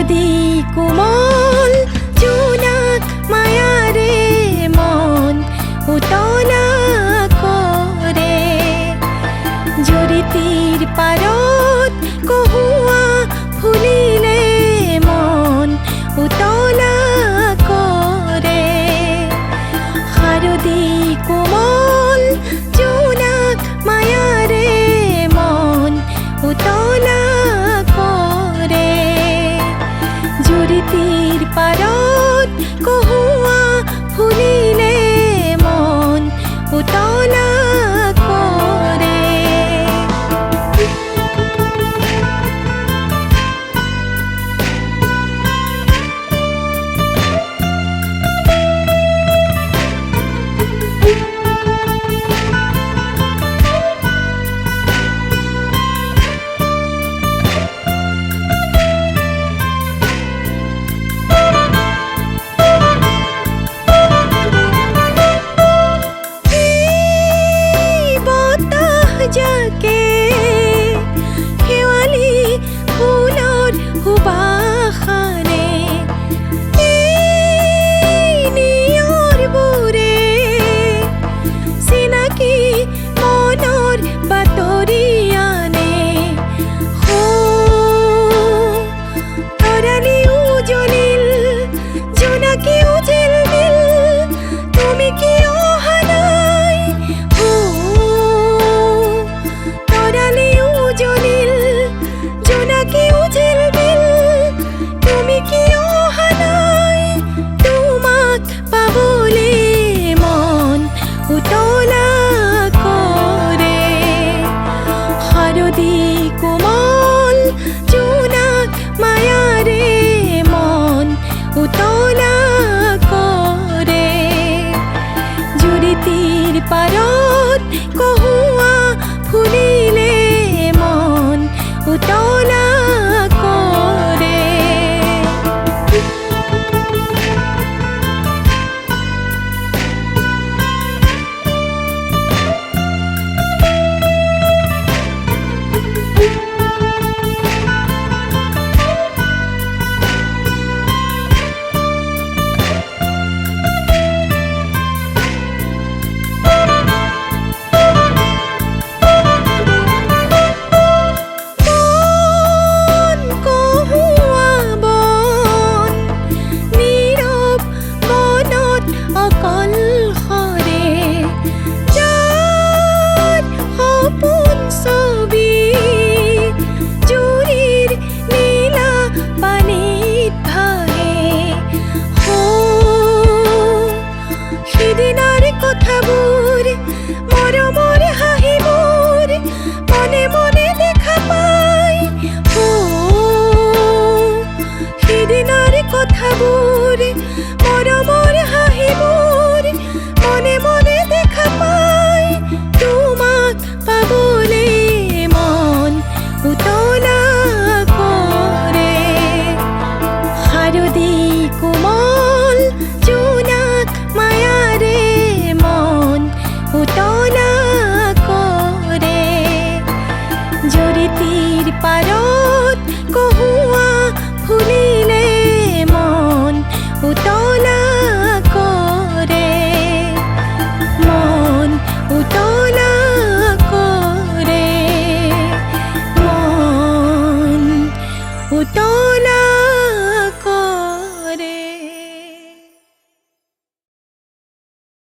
শারদী কোমল জোনাক মায়ারে মন উতলা করে জুৰিতিৰ পাৰত কহুৱা ফুলিলে মন উতলা কৰে শাৰদী কোমল জোনাক মায়াৰে মন উতলা কৰে জুৰিতিৰ পাৰত কহুৱা ফুলিলে মন উতলা কৰে যাকে শেৱালি ফুলৰ সুবাসনে নিয়ৰবোৰে চিনাকি মনৰ বাতৰি আনে তৰালি উজলিল জোনাকি উজিল তুমি কি অহা নাই তৰালি উজলিল জোনাকি উজিল তুমি কি অহা নাই তোমাক পাবলে মন উতলা কৰে শাৰদী কোমল জোনাক মায়াৰে মন উতলা কৰে জুৰিতিৰ পাৰত কহুৱা ফুলিলে মন উতলা কৰে কথাবোৰ মৰমৰ হাঁহিবোৰ মনে মনে দেখা পাই সিদিনাৰ কথাবোৰ মৰমৰ হাঁহিবোৰ মনে মনে দেখা পাই তোমাক পাবলে মন উতলা কৰে শাৰদী কোমল জোনাক মায়াৰে মন উতলা কৰে জুৰিতিৰ পাৰত কহুৱা